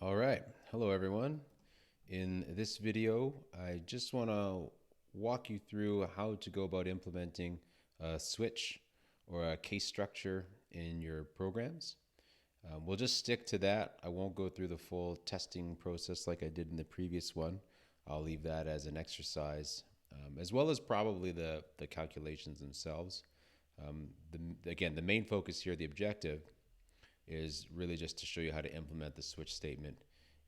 All right. Hello, everyone. In this video, I just want to walk you through how to go about implementing a switch or a case structure in your programs. We'll just stick to that. I won't go through the full testing process like I did in the previous one. I'll leave that as an exercise, as well as probably the calculations themselves. Again, the main focus here, the objective, is really just to show you how to implement the switch statement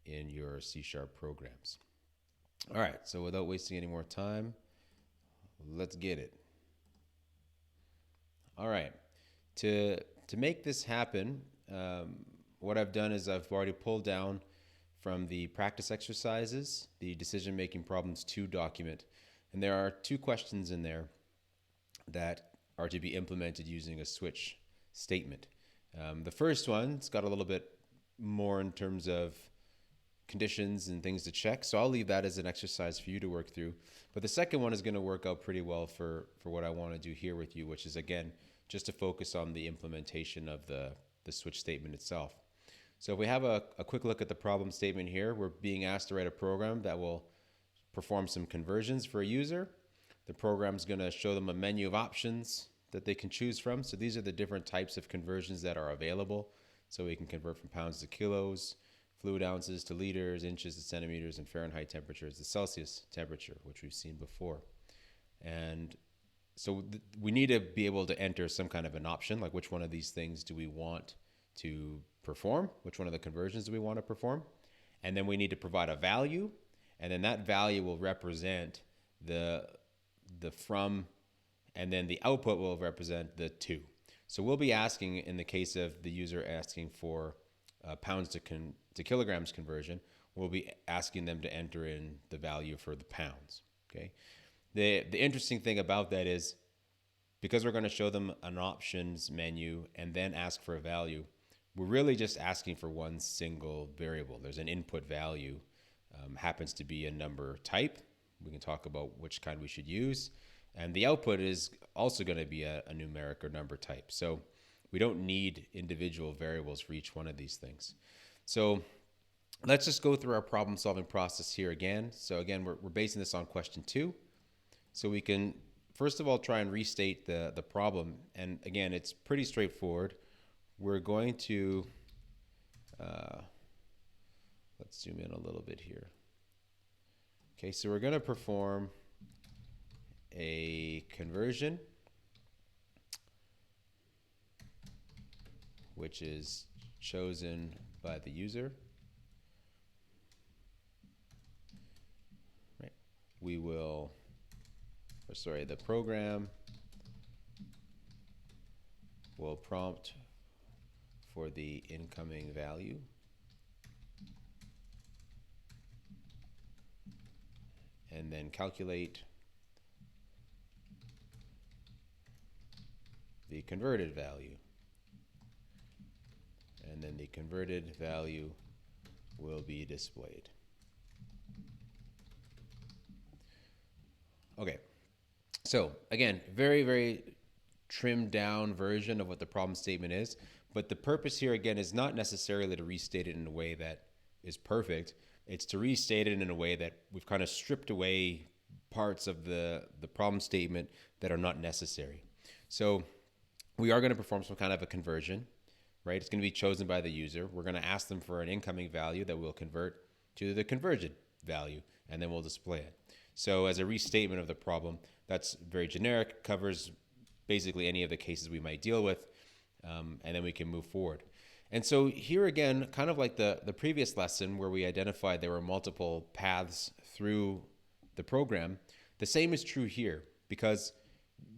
in your C# programs. All right, so without wasting any more time, let's get it. All right, to, to make this happen, what I've done is I've already pulled down from the practice exercises, the decision-making problems 2 document, and there are 2 questions in there that are to be implemented using a switch statement. The first one's got a little bit more in terms of conditions and things to check, so I'll leave that as an exercise for you to work through. But the second one is going to work out pretty well for what I want to do here with you, which is, again, just to focus on the implementation of the switch statement itself. So if we have a quick look at the problem statement here, we're being asked to write a program that will perform some conversions for a user. The program's going to show them a menu of options that they can choose from. So these are the different types of conversions that are available. So we can convert from pounds to kilos, fluid ounces to liters, inches to centimeters, and Fahrenheit temperatures to Celsius temperature, which we've seen before. And so we need to be able to enter some kind of an option, like which one of these things do we want to perform, which one of the conversions do we want to perform, and then we need to provide a value, and then that value will represent the from, and then the output will represent the to. So we'll be asking, in the case of the user asking for pounds to kilograms conversion, we'll be asking them to enter in the value for the pounds. Okay. The interesting thing about that is, because we're going to show them an options menu and then ask for a value, we're really just asking for one single variable. There's an input value, happens to be a number type. We can talk about which kind we should use. And the output is also going to be a numeric or number type. So we don't need individual variables for each one of these things. So let's just go through our problem solving process here again. So again, we're basing this on question 2. So we can, first of all, try and restate the problem. And again, it's pretty straightforward. We're going to, let's zoom in a little bit here. Okay, so we're going to perform a conversion, which is chosen by the user. Right. We will, or sorry, the program will prompt for the incoming value. And then calculate the converted value. And then the converted value will be displayed. Okay, so again, very, very trimmed down version of what the problem statement is, but the purpose here again is not necessarily to restate it in a way that is perfect. It's to restate it in a way that we've kind of stripped away parts of the problem statement that are not necessary. So we are going to perform some kind of a conversion, right? It's going to be chosen by the user. We're going to ask them for an incoming value that we'll convert to the conversion value, and then we'll display it. So as a restatement of the problem, that's very generic, covers basically any of the cases we might deal with, and then we can move forward. And so here again, kind of like the previous lesson where we identified there were multiple paths through the program, the same is true here, because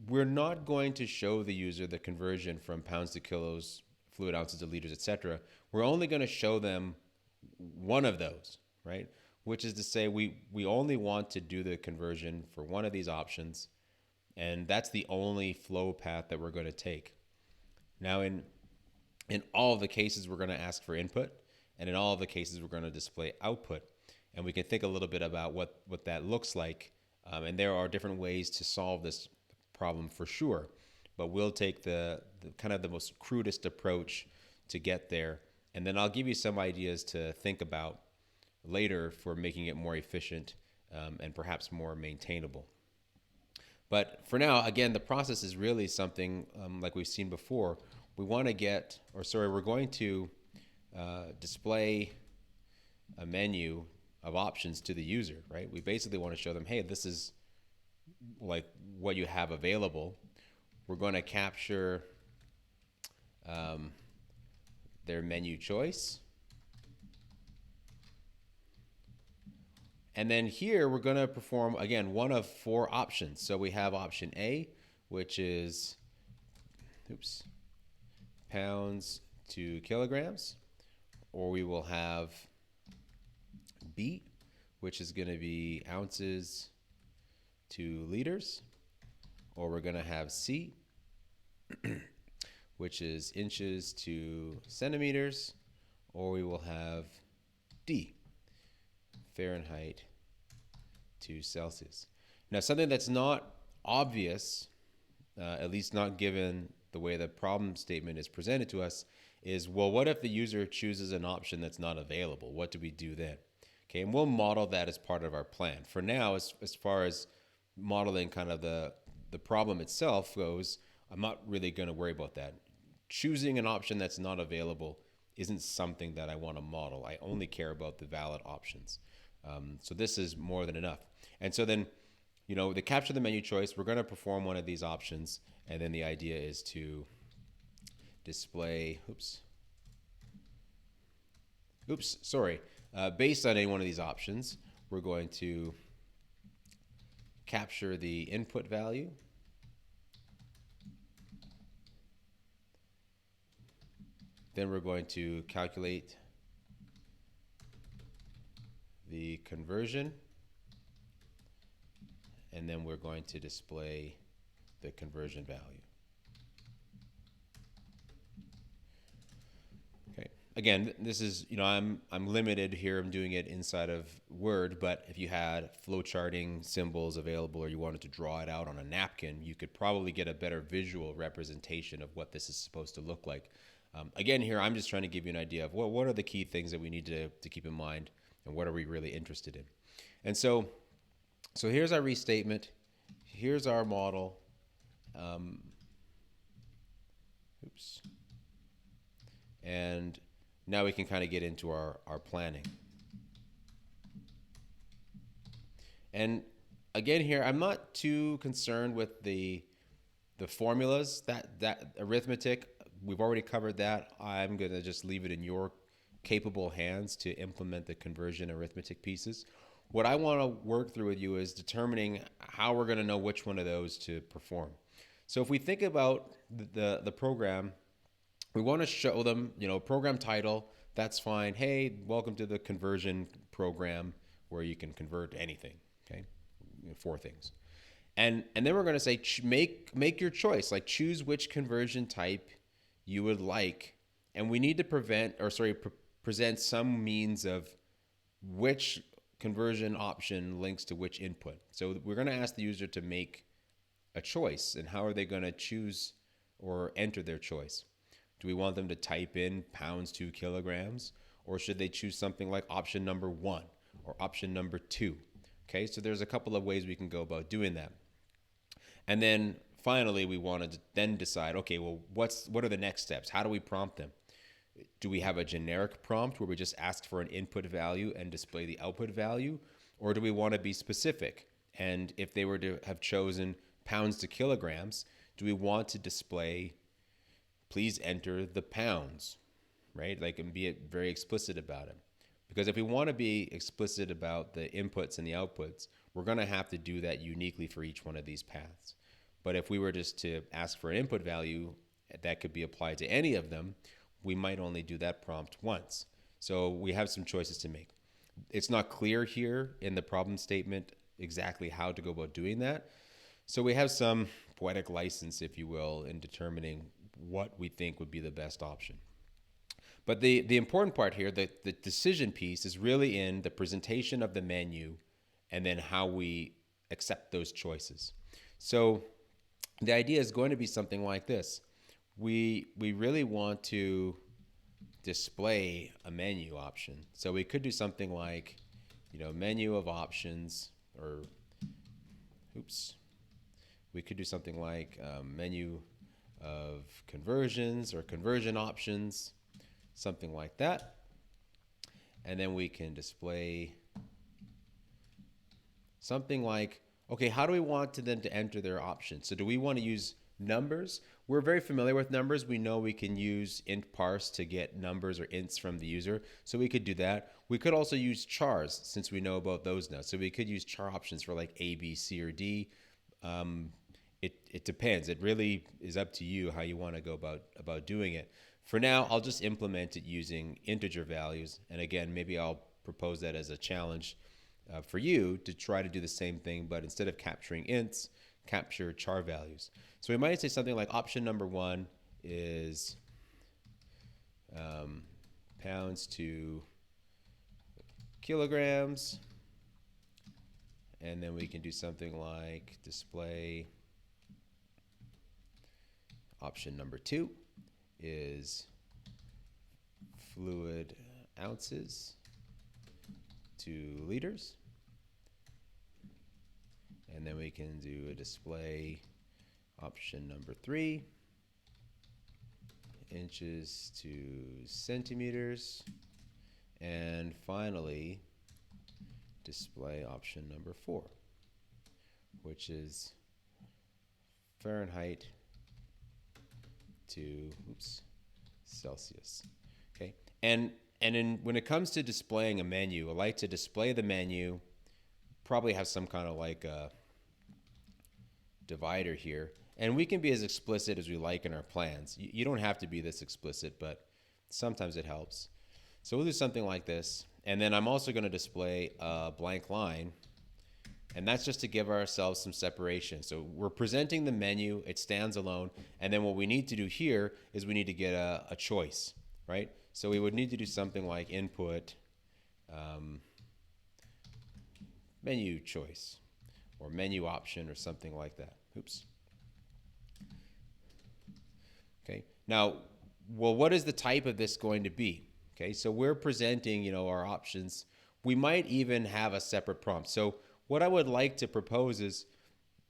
we're not going to show the user the conversion from pounds to kilos, fluid ounces to liters, etc. We're only going to show them one of those, right? Which is to say we only want to do the conversion for one of these options, and that's the only flow path that we're going to take. Now in all of the cases, we're going to ask for input, and in all of the cases, we're going to display output. And we can think a little bit about what that looks like. And there are different ways to solve this problem for sure. But we'll take the kind of the most crudest approach to get there. And then I'll give you some ideas to think about later for making it more efficient and perhaps more maintainable. But for now, again, the process is really something like we've seen before. We want to get, or sorry, we're going to display a menu of options to the user, right? We basically want to show them, hey, this is like what you have available. We're going to capture their menu choice. And then here we're going to perform, again, one of 4 options. So we have option A, which is, pounds to kilograms. Or we will have B, which is going to be ounces to liters. Or we're going to have C, which is inches to centimeters. Or we will have D, Fahrenheit to Celsius. Now, something that's not obvious, at least not given the way the problem statement is presented to us, is, well, what if the user chooses an option that's not available? What do we do then? Okay, and we'll model that as part of our plan. For now, as far as modeling kind of the problem itself goes, I'm not really going to worry about that. Choosing an option that's not available isn't something that I want to model. I only care about the valid options. So this is more than enough. And so then, to capture the menu choice, we're going to perform one of these options. And then the idea is to display, based on any one of these options, we're going to capture the input value. Then we're going to calculate the conversion, and then we're going to display the conversion value. Okay. Again, this is, I'm limited here. I'm doing it inside of Word, but if you had flowcharting symbols available or you wanted to draw it out on a napkin, you could probably get a better visual representation of what this is supposed to look like. Again, here, I'm just trying to give you an idea of what are the key things that we need to keep in mind and what are we really interested in. And so here's our restatement. Here's our model. And now we can kind of get into our planning. And again here, I'm not too concerned with the formulas, that arithmetic. We've already covered that. I'm going to just leave it in your capable hands to implement the conversion arithmetic pieces. What I want to work through with you is determining how we're going to know which one of those to perform. So if we think about the program, we want to show them, program title, that's fine. Hey, welcome to the conversion program where you can convert anything, okay? 4 things. And then we're going to say, make your choice, like choose which conversion type you would like. And we need to present some means of which conversion option links to which input. So we're going to ask the user to make a choice, and how are they going to choose or enter their choice? Do we want them to type in pounds to kilograms, or should they choose something like option number 1 or option number 2? Okay, so there's a couple of ways we can go about doing that. And then finally, we want to then decide, okay, well, what are the next steps? How do we prompt them? Do we have a generic prompt where we just ask for an input value and display the output value? Or do we want to be specific? And if they were to have chosen pounds to kilograms, do we want to display, please enter the pounds, right? Like, and be very explicit about it. Because if we want to be explicit about the inputs and the outputs, we're going to have to do that uniquely for each one of these paths. But if we were just to ask for an input value that could be applied to any of them, we might only do that prompt once. So we have some choices to make. It's not clear here in the problem statement exactly how to go about doing that. So we have some poetic license, if you will, in determining what we think would be the best option. But the important part here, the decision piece, is really in the presentation of the menu and then how we accept those choices. So the idea is going to be something like this. We really want to display a menu option. So we could do something like, menu of options, or, oops, we could do something like menu of conversions or conversion options, something like that. And then we can display something like, okay, how do we want them to enter their options? So do we want to use numbers? We're very familiar with numbers. We know we can use int parse to get numbers or ints from the user. So we could do that. We could also use chars, since we know about those now. So we could use char options for like A, B, C, or D. It depends. It really is up to you how you want to go about doing it. For now, I'll just implement it using integer values. And again, maybe I'll propose that as a challenge for you to try to do the same thing, but instead of capturing ints, capture char values. So we might say something like option number 1 is pounds to kilograms. And then we can do something like display option number 2 is fluid ounces to liters. And then we can do a display option number 3, inches to centimeters. And finally, display option number 4, which is Fahrenheit to Celsius. Okay, and when it comes to displaying a menu, I like to display the menu, probably have some kind of like a divider here, and we can be as explicit as we like in our plans. You don't have to be this explicit, but sometimes it helps. So we'll do something like this, and then I'm also going to display a blank line, and that's just to give ourselves some separation. So we're presenting the menu, it stands alone, and then what we need to do here is we need to get a choice, right? So we would need to do something like input menu choice or menu option or something like that. Oops. Okay. Now, well, what is the type of this going to be? Okay, so we're presenting, our options. We might even have a separate prompt. So what I would like to propose is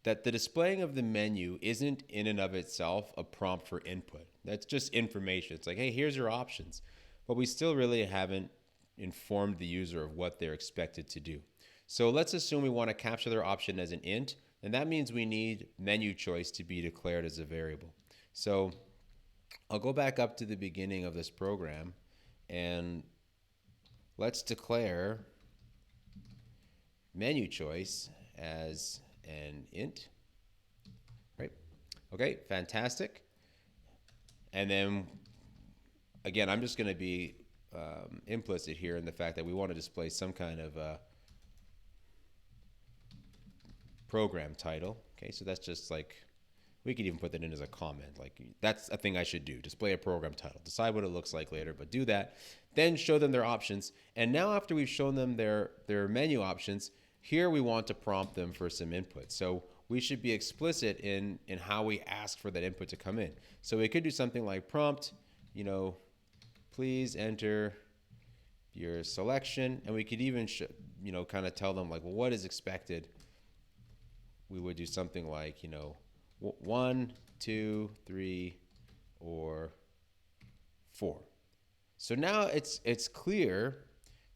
that the displaying of the menu isn't in and of itself a prompt for input. That's just information. It's like, hey, here's your options. But we still really haven't informed the user of what they're expected to do. So let's assume we want to capture their option as an int, and that means we need menu choice to be declared as a variable. So I'll go back up to the beginning of this program, and let's declare menu choice as an int, right? Okay, fantastic. And then, again, I'm just going to be implicit here in the fact that we want to display some kind of program title. Okay, so that's just like, we could even put that in as a comment. Like, that's a thing I should do. Display a program title. Decide what it looks like later, but do that. Then show them their options. And now after we've shown them their menu options, here we want to prompt them for some input. So we should be explicit in how we ask for that input to come in. So we could do something like prompt, please enter your selection. And we could even, kind of tell them like, well, what is expected? We would do something like, 1, 2, 3, or 4. So now it's clear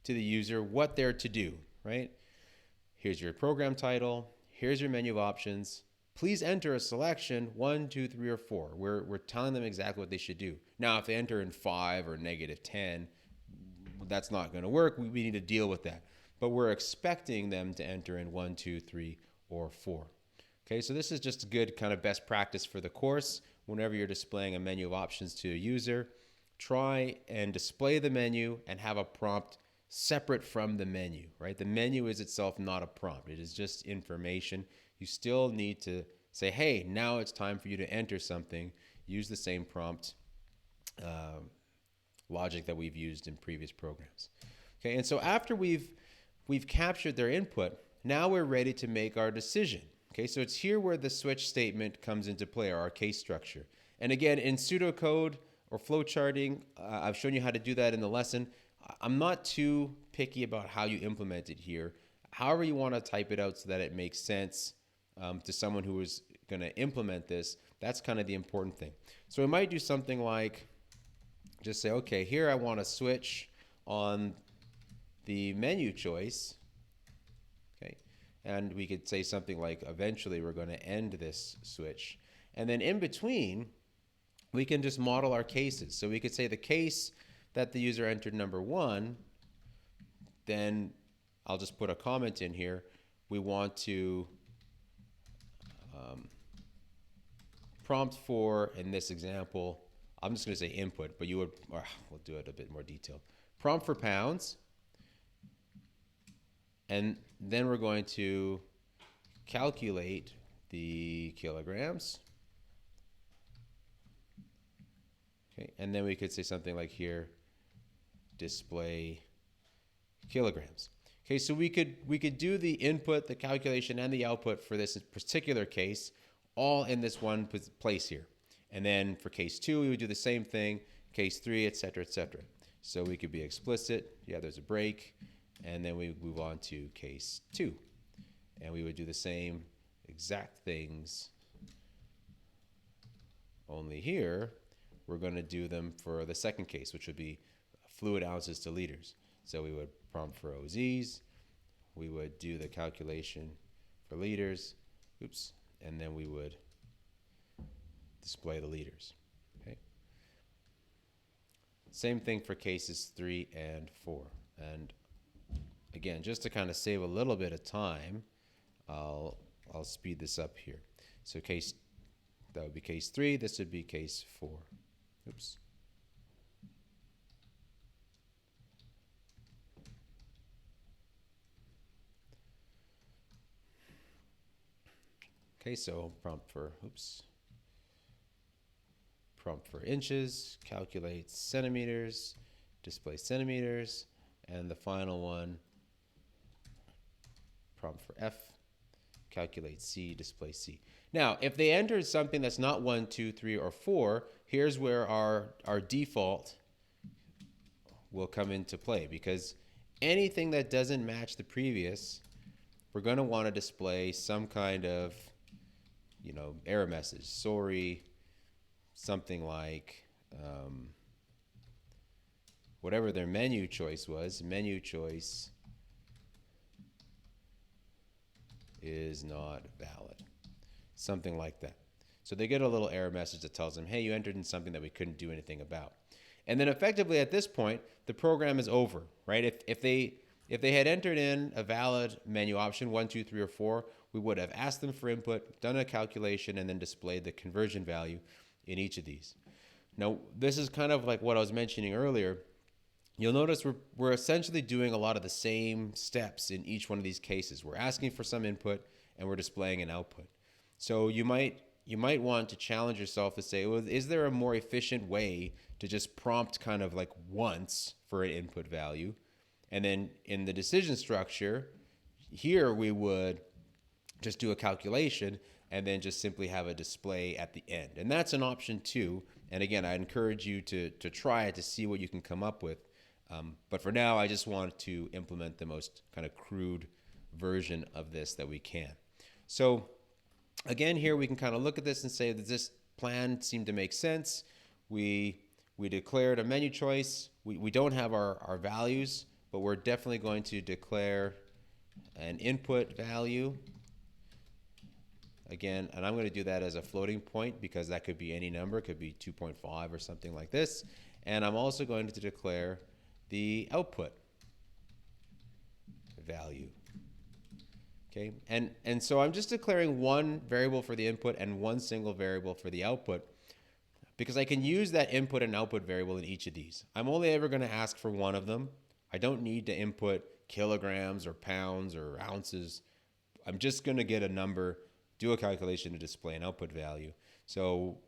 to the user what they're to do, right? Here's your program title. Here's your menu of options. Please enter a selection 1, 2, 3, or 4. We're telling them exactly what they should do. Now, if they enter in 5 or -10, that's not going to work. We need to deal with that. But we're expecting them to enter in 1, 2, 3, or 4. Okay, so this is just a good kind of best practice for the course. Whenever you're displaying a menu of options to a user, try and display the menu and have a prompt separate from the menu, right? The menu is itself not a prompt. It is just information. You still need to say, hey, now it's time for you to enter something. Use the same prompt logic that we've used in previous programs. Okay, and so after we've captured their input, now we're ready to make our decision. Okay, so it's here where the switch statement comes into play, or our case structure. And again, in pseudocode or flow charting. I've shown you how to do that in the lesson. I'm not too picky about how you implement it here. However you want to type it out so that it makes sense to someone who is going to implement this, that's kind of the important thing. So we might do something like just say, okay, here I want to switch on the menu choice. Okay, and we could say something like, eventually we're going to end this switch. And then in between, we can just model our cases. So we could say the case that the user entered number 1, then I'll just put a comment in here. We want to prompt for, in this example, I'm just going to say input, but you would, we'll do it a bit more detailed. Prompt for pounds, and then we're going to calculate the kilograms. Okay, and then we could say something like here, display kilograms. Okay, so we could do the input, the calculation, and the output for this particular case all in this one place here. And then for case 2, we would do the same thing, case 3, etc., etc. So we could be explicit, yeah, there's a break, and then we move on to case 2. And we would do the same exact things, only here we're going to do them for the second case, which would be fluid ounces to liters. So we would prompt for OZs, we would do the calculation for liters, oops, and then we would display the liters. Okay. Same thing for cases 3 and 4. And again, just to kind of save a little bit of time, I'll speed this up here. So that would be case 3, this would be case 4. Oops. Okay, so prompt for inches, calculate centimeters, display centimeters, and the final one, prompt for F, calculate C, display C. Now, if they entered something that's not 1, 2, 3, or 4, here's where our default will come into play, because anything that doesn't match the previous, we're going to want to display some kind of, error message. Sorry, something like whatever their menu choice was, menu choice is not valid. Something like that. So they get a little error message that tells them, hey, you entered in something that we couldn't do anything about. And then effectively at this point, the program is over, right? If they had entered in a valid menu option, 1, 2, 3, or 4, we would have asked them for input, done a calculation, and then displayed the conversion value in each of these. Now, this is kind of like what I was mentioning earlier. You'll notice we're essentially doing a lot of the same steps in each one of these cases. We're asking for some input, and we're displaying an output. So you might want to challenge yourself to say, well, is there a more efficient way to just prompt kind of like once for an input value? And then in the decision structure, here we would just do a calculation and then just simply have a display at the end. And that's an option too. And again, I encourage you to try it to see what you can come up with. But for now, I just want to implement the most kind of crude version of this that we can. So again, here we can kind of look at this and say that this plan seemed to make sense. We declared a menu choice. We don't have our values, but we're definitely going to declare an input value. Again, and I'm going to do that as a floating point because that could be any number. It could be 2.5 or something like this. And I'm also going to declare the output value. Okay, and so I'm just declaring one variable for the input and one single variable for the output because I can use that input and output variable in each of these. I'm only ever going to ask for one of them. I don't need to input kilograms or pounds or ounces. I'm just going to get a number, do a calculation to display an output value. So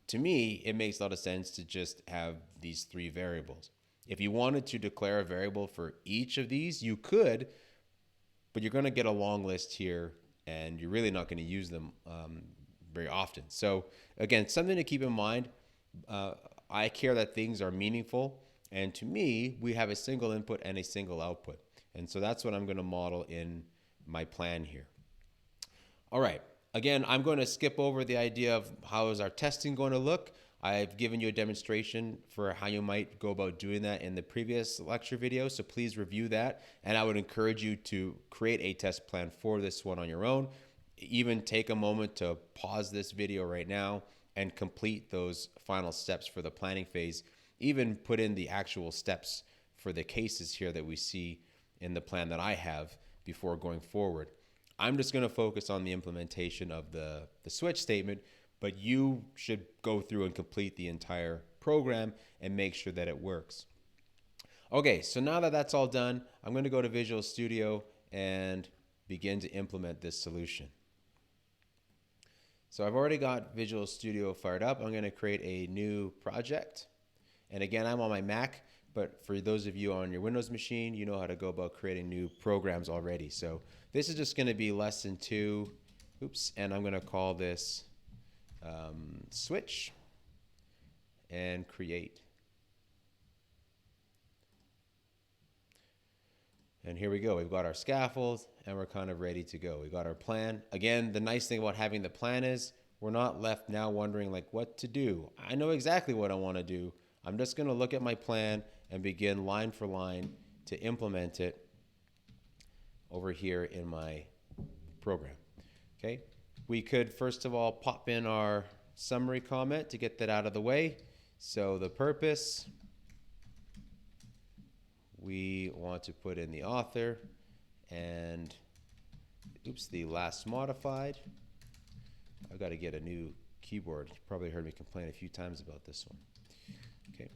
to me, it makes a lot of sense to just have these 3 variables. If you wanted to declare a variable for each of these, you could, but you're going to get a long list here and you're really not going to use them very often. So again, something to keep in mind. I care that things are meaningful. And to me, we have a single input and a single output. And so that's what I'm going to model in my plan here. All right. Again, I'm going to skip over the idea of how is our testing going to look. I've given you a demonstration for how you might go about doing that in the previous lecture video, so please review that. And I would encourage you to create a test plan for this one on your own. Even take a moment to pause this video right now and complete those final steps for the planning phase. Even put in the actual steps for the cases here that we see in the plan that I have before going forward. I'm just going to focus on the implementation of the switch statement, but you should go through and complete the entire program and make sure that it works. Okay, so now that that's all done, I'm going to go to Visual Studio and begin to implement this solution. So I've already got Visual Studio fired up. I'm going to create a new project. And again, I'm on my Mac, but for those of you on your Windows machine, you know how to go about creating new programs already. So this is just going to be lesson 2. Oops, and I'm going to call this switch and create. And here we go. We've got our scaffold and we're kind of ready to go. We got our plan. Again, the nice thing about having the plan is we're not left now wondering like what to do. I know exactly what I want to do. I'm just going to look at my plan and begin line for line to implement it over here in my program. Okay. We could first of all pop in our summary comment to get that out of the way. So the purpose, we want to put in the author and oops, the last modified. I've got to get a new keyboard. You probably heard me complain a few times about this one. Okay.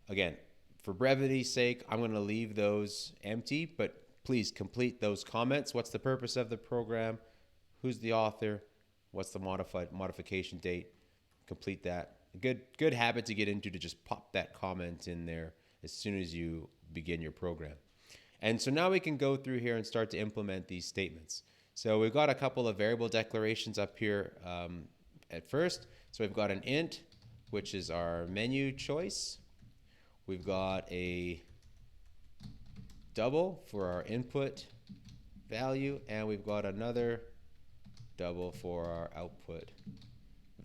Again, for brevity's sake, I'm going to leave those empty, but please complete those comments. What's the purpose of the program? Who's the author? What's the modification date? Complete that. A good habit to get into to just pop that comment in there as soon as you begin your program. And so now we can go through here and start to implement these statements. So we've got a couple of variable declarations up here at first. So we've got an int, which is our menu choice. We've got a double for our input value, and we've got another double for our output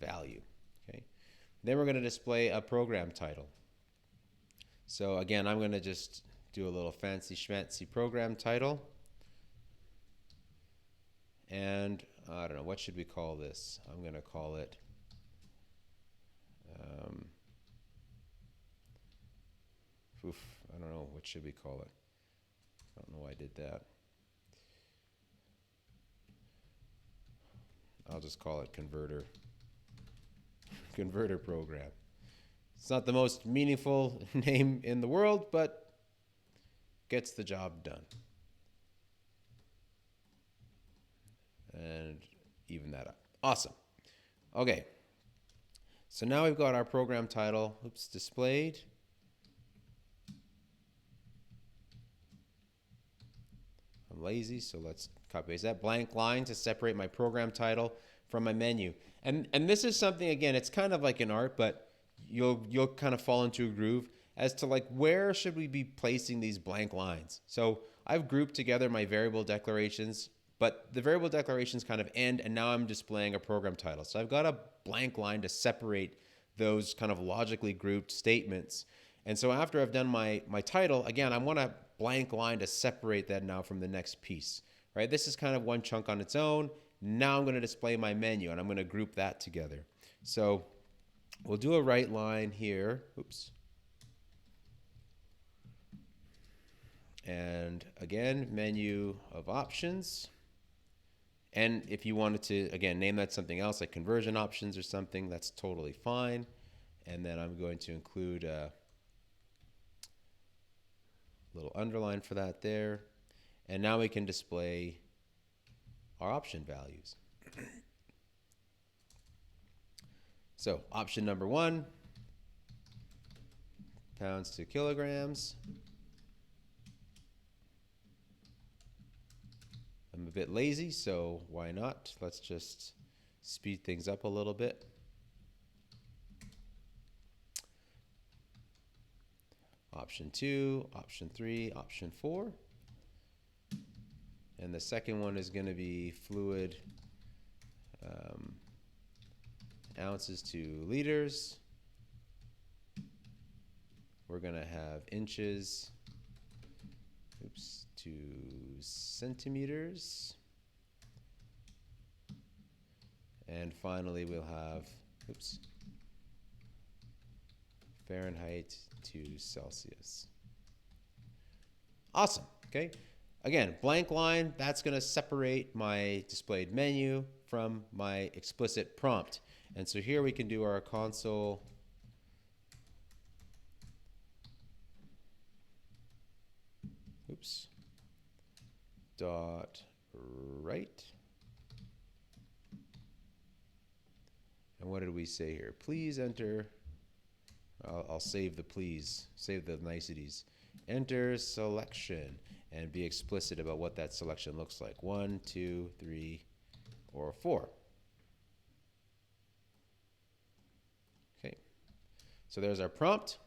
value. Okay. Then we're going to display a program title. So again, I'm going to just do a little fancy schmancy program title. And I don't know, what should we call this? I'm going to call it I don't know, what should we call it? I don't know why I did that. I'll just call it converter program. It's not the most meaningful name in the world, but gets the job done. And even that up. Awesome. Okay. So now we've got our program title, displayed. I'm lazy, so let's copy paste that. Blank line to separate my program title from my menu. And this is something, again, it's kind of like an art, but you'll kind of fall into a groove as to like where should we be placing these blank lines. So I've grouped together my variable declarations, but the variable declarations kind of end, and now I'm displaying a program title. So I've got a blank line to separate those kind of logically grouped statements. And so after I've done my title, again, I want a blank line to separate that now from the next piece, right? This is kind of one chunk on its own. Now I'm going to display my menu, and I'm going to group that together. So we'll do a right line here. Oops. And again, menu of options. And if you wanted to, again, name that something else like conversion options or something, that's totally fine. And then I'm going to include a little underline for that there. And now we can display our option values. So option number 1, pounds to kilograms. I'm a bit lazy, so why not? Let's just speed things up a little bit. option 2, option 3, option 4. And the second one is going to be fluid ounces to liters. We're going to have inches, to centimeters. And finally, we'll have, Fahrenheit to Celsius. Awesome, okay? Again, blank line, that's gonna separate my displayed menu from my explicit prompt. And so here we can do our console dot write. And what did we say here? Please enter, I'll save the please, save the niceties. Enter selection and be explicit about what that selection looks like. 1, 2, 3, or 4. Okay, so there's our prompt.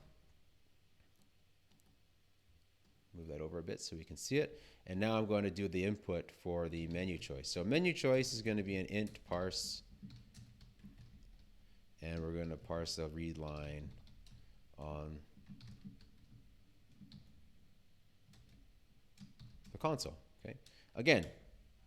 Move that over a bit so we can see it. And now I'm going to do the input for the menu choice. So menu choice is going to be an int parse. And we're going to parse the read line on the console. Okay. Again,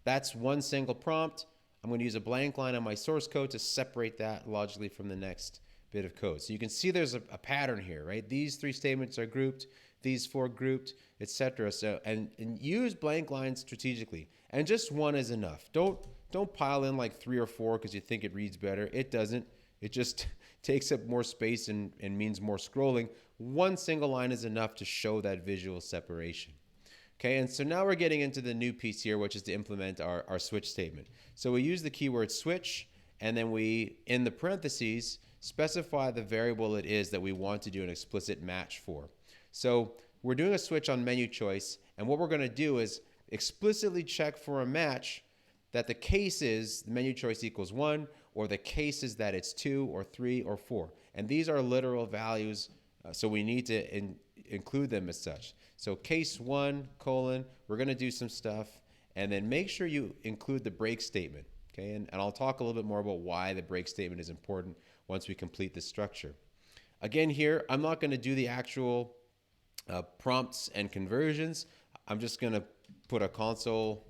that's one single prompt. I'm going to use a blank line on my source code to separate that logically from the next bit of code. So you can see there's a pattern here, right? These 3 statements are grouped, these 4 grouped, etc. So and use blank lines strategically. And just one is enough. Don't pile in like 3 or 4 because you think it reads better. It doesn't. It just takes up more space and means more scrolling. One single line is enough to show that visual separation. Okay, and so now we're getting into the new piece here, which is to implement our switch statement. So we use the keyword switch, and then we, in the parentheses, specify the variable it is that we want to do an explicit match for. So we're doing a switch on menu choice, and what we're going to do is explicitly check for a match that the case is the menu choice equals 1, or the case is that it's 2 or 3 or 4. And these are literal values, so we need to include them as such. So case 1, colon, we're going to do some stuff, and then make sure you include the break statement. Okay, and I'll talk a little bit more about why the break statement is important once we complete this structure. Again here, I'm not going to do the actual prompts and conversions. I'm just going to put a console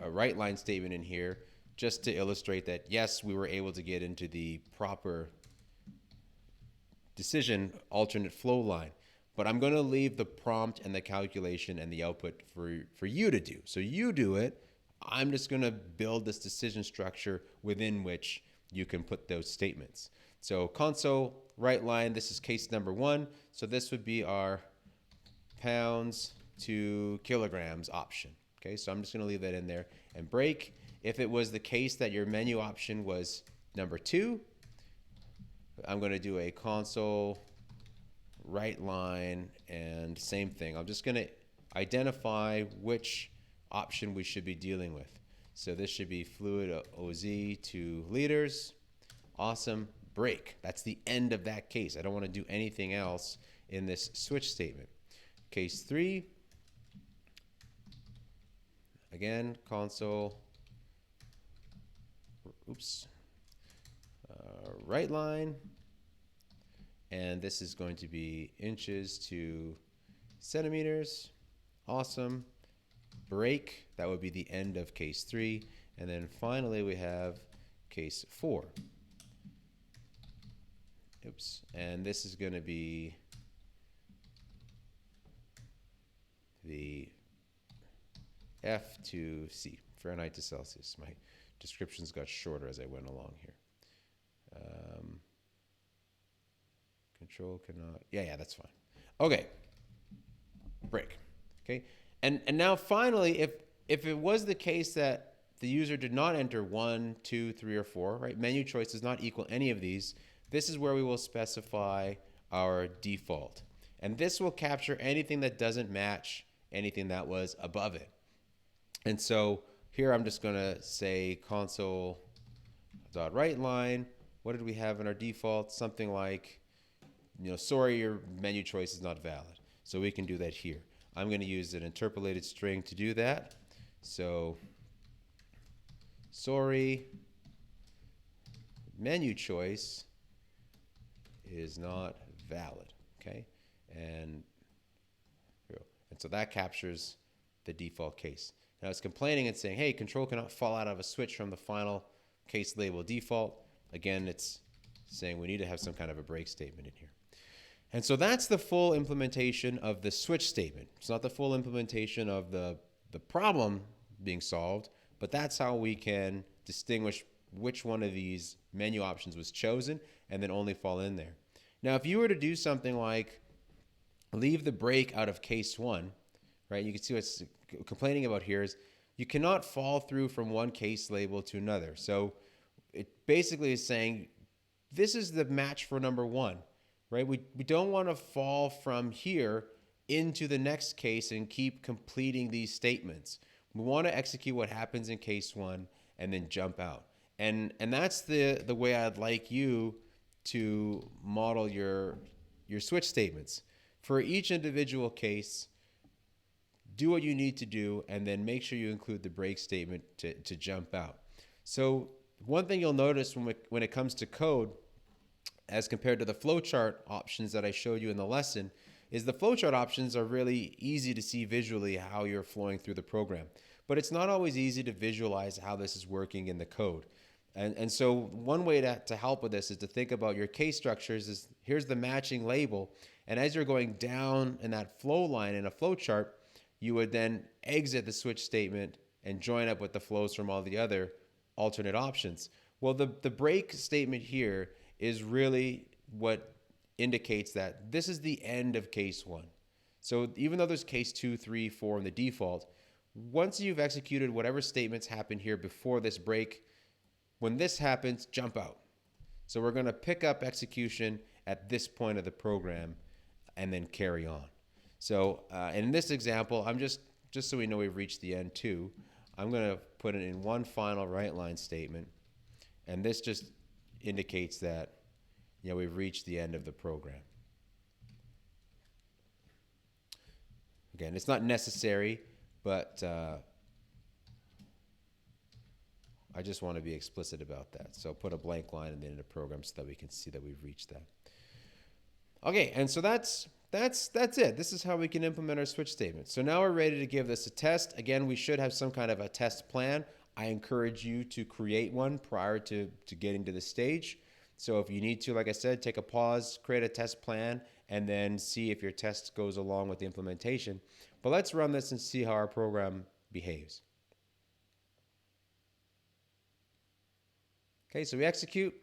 write line statement in here just to illustrate that, yes, we were able to get into the proper decision alternate flow line. But I'm going to leave the prompt and the calculation and the output for you to do. So you do it. I'm just going to build this decision structure within which you can put those statements. So console write line, this is case number 1. So this would be our pounds to kilograms option. Okay, so I'm just going to leave that in there. And break, if it was the case that your menu option was number 2, I'm going to do a console write line and same thing. I'm just going to identify which option we should be dealing with. So this should be fluid OZ to liters. Awesome. Break. That's the end of that case. I don't want to do anything else in this switch statement. Case 3. Again, console, write line, and this is going to be inches to centimeters. Awesome. Break, that would be the end of case 3, and then finally we have case 4. And this is going to be the F to C, Fahrenheit to Celsius. My descriptions got shorter as I went along here. Control cannot, yeah, that's fine. Okay, break, okay? And now finally, if it was the case that the user did not enter 1, 2, 3, or 4, right? Menu choice does not equal any of these. This is where we will specify our default. And this will capture anything that doesn't match anything that was above it. And so here I'm just going to say console.writeLine. What did we have in our default? Something like sorry, your menu choice is not valid. So we can do that here. I'm going to use an interpolated string to do that. So sorry, menu choice is not valid. Okay, and and so that captures the default case. Now it's complaining and saying, hey, control cannot fall out of a switch from the final case label default. Again, it's saying we need to have some kind of a break statement in here. And so that's the full implementation of the switch statement. It's not the full implementation of the problem being solved, but that's how we can distinguish which one of these menu options was chosen and then only fall in there. Now, if you were to do something like leave the break out of case one, right? You can see what's complaining about here is you cannot fall through from one case label to another. So it basically is saying this is the match for number one, right? We don't want to fall from here into the next case and keep completing these statements. We want to execute what happens in case one and then jump out. And that's the way I'd like you to model your switch statements. For each individual case, do what you need to do and then make sure you include the break statement to jump out. So one thing you'll notice when it comes to code, as compared to the flowchart options that I showed you in the lesson, is the flowchart options are really easy to see visually how you're flowing through the program. But it's not always easy to visualize how this is working in the code. And so one way to help with this is to think about your case structures is here's the matching label. And as you're going down in that flow line in a flowchart, you would then exit the switch statement and join up with the flows from all the other alternate options. Well, the break statement here is really what indicates that this is the end of case one. So even though there's case 2, 3, 4 in the default, once you've executed whatever statements happen here before this break, when this happens, jump out. So we're going to pick up execution at this point of the program and then carry on. So in this example, I'm just so we know we've reached the end too, I'm going to put it in one final right line statement. And this just indicates that we've reached the end of the program. Again, it's not necessary, but I just want to be explicit about that. So put a blank line in the end of the program so that we can see that we've reached that. Okay, and so that's it. This is how we can implement our switch statement. So now we're ready to give this a test. Again, we should have some kind of a test plan. I encourage you to create one prior to getting to this stage. So if you need to, like I said, take a pause, create a test plan, and then see if your test goes along with the implementation. But let's run this and see how our program behaves. Okay, so we execute,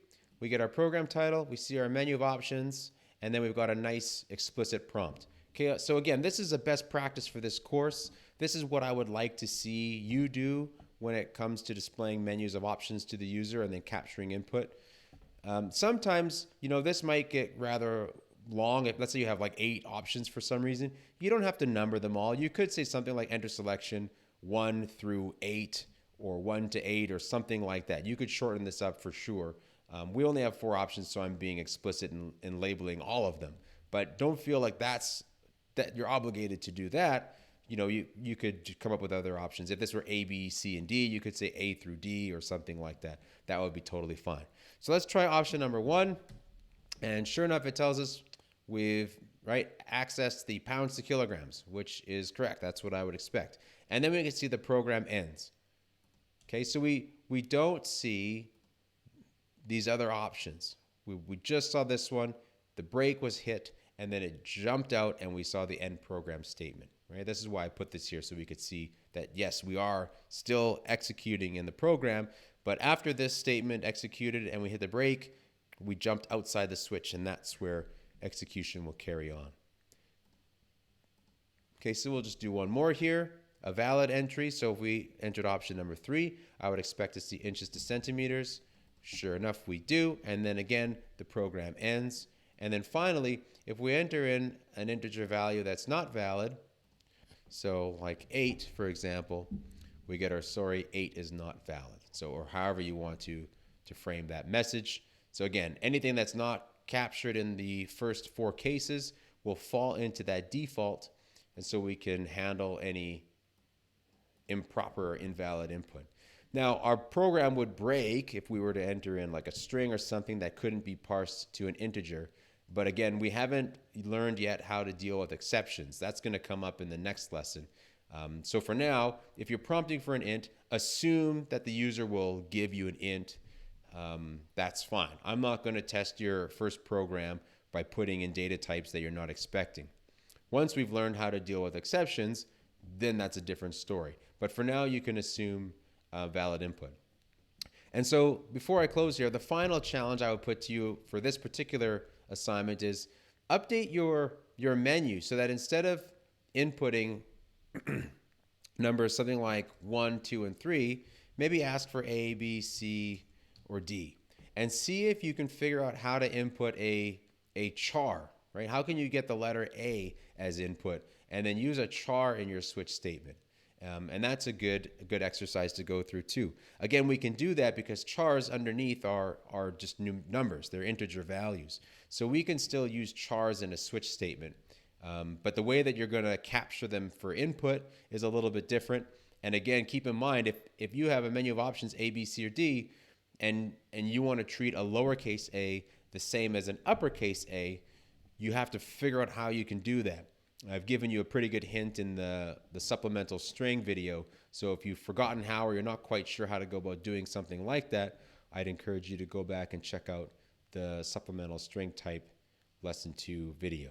we get our program title, we see our menu of options, and then we've got a nice explicit prompt. Okay, so again, this is a best practice for this course. This is what I would like to see you do when it comes to displaying menus of options to the user and then capturing input. Sometimes, this might get rather long. If, let's say you have like 8 options for some reason, you don't have to number them all. You could say something like enter selection 1 through 8 or 1 to 8 or something like that. You could shorten this up for sure. We only have 4 options, so I'm being explicit in labeling all of them. But don't feel like that you're obligated to do that. You could come up with other options. If this were A, B, C, and D, you could say A through D or something like that. That would be totally fine. So let's try option number 1. And sure enough, it tells us we've accessed the pounds to kilograms, which is correct. That's what I would expect. And then we can see the program ends. Okay, so we don't see these other options. We just saw this one. The break was hit, and then it jumped out, and we saw the end program statement. Right? This is why I put this here, so we could see that, yes, we are still executing in the program, but after this statement executed and we hit the break, we jumped outside the switch, and that's where execution will carry on. Okay, so we'll just do one more here, a valid entry. So if we entered option number 3, I would expect to see inches to centimeters. Sure enough, we do. And then again, the program ends. And then finally, if we enter in an integer value that's not valid, so like 8, for example, we get our sorry, 8 is not valid. So, or however you want to frame that message. So again, anything that's not captured in the first 4 cases will fall into that default, and so we can handle any improper or invalid input. Now, our program would break if we were to enter in like a string or something that couldn't be parsed to an integer. But again, we haven't learned yet how to deal with exceptions. That's going to come up in the next lesson. So for now, if you're prompting for an int, assume that the user will give you an int. That's fine. I'm not going to test your first program by putting in data types that you're not expecting. Once we've learned how to deal with exceptions, then that's a different story. But for now, you can assume valid input. And so before I close here, the final challenge I would put to you for this particular assignment is update your menu so that instead of inputting numbers something like 1, 2, and 3, maybe ask for A, B, C, or D. And see if you can figure out how to input a char, right? How can you get the letter A as input and then use a char in your switch statement? And that's a good exercise to go through too. Again, we can do that because chars underneath are just new numbers. They're integer values. So we can still use chars in a switch statement. But the way that you're going to capture them for input is a little bit different. And again, keep in mind, if you have a menu of options A, B, C, or D, and you want to treat a lowercase a the same as an uppercase A, you have to figure out how you can do that. I've given you a pretty good hint in the supplemental string video. So if you've forgotten how or you're not quite sure how to go about doing something like that, I'd encourage you to go back and check out the supplemental string type lesson 2 video.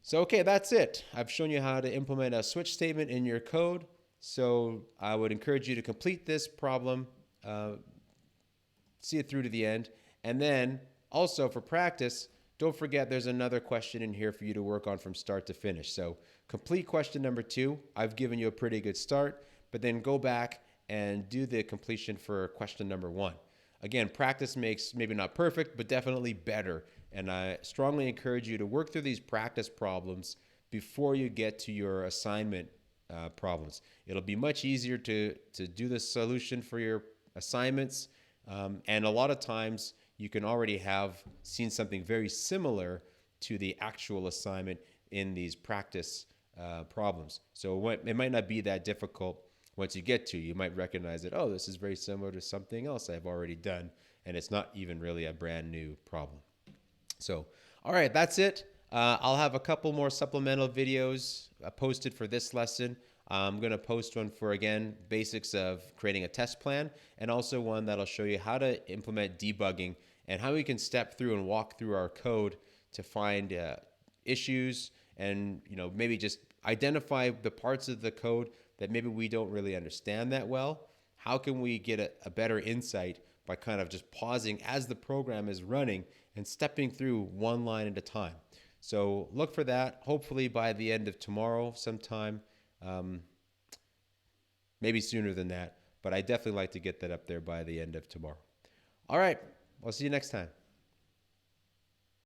So, okay, that's it. I've shown you how to implement a switch statement in your code. So I would encourage you to complete this problem, see it through to the end, and then also for practice, don't forget there's another question in here for you to work on from start to finish. So complete question number 2. I've given you a pretty good start, but then go back and do the completion for question number 1. Again, practice makes maybe not perfect, but definitely better. And I strongly encourage you to work through these practice problems before you get to your assignment problems. It'll be much easier to do the solution for your assignments. And a lot of times you can already have seen something very similar to the actual assignment in these practice problems. So it might not be that difficult once you get to. You might recognize that, oh, this is very similar to something else I've already done, and it's not even really a brand new problem. So, all right, that's it. I'll have a couple more supplemental videos posted for this lesson. I'm going to post one for, again, basics of creating a test plan, and also one that'll show you how to implement debugging and how we can step through and walk through our code to find issues and maybe just identify the parts of the code that maybe we don't really understand that well. How can we get a better insight by kind of just pausing as the program is running and stepping through one line at a time? So look for that, hopefully by the end of tomorrow sometime, maybe sooner than that, but I definitely like to get that up there by the end of tomorrow. All right, I'll see you next time.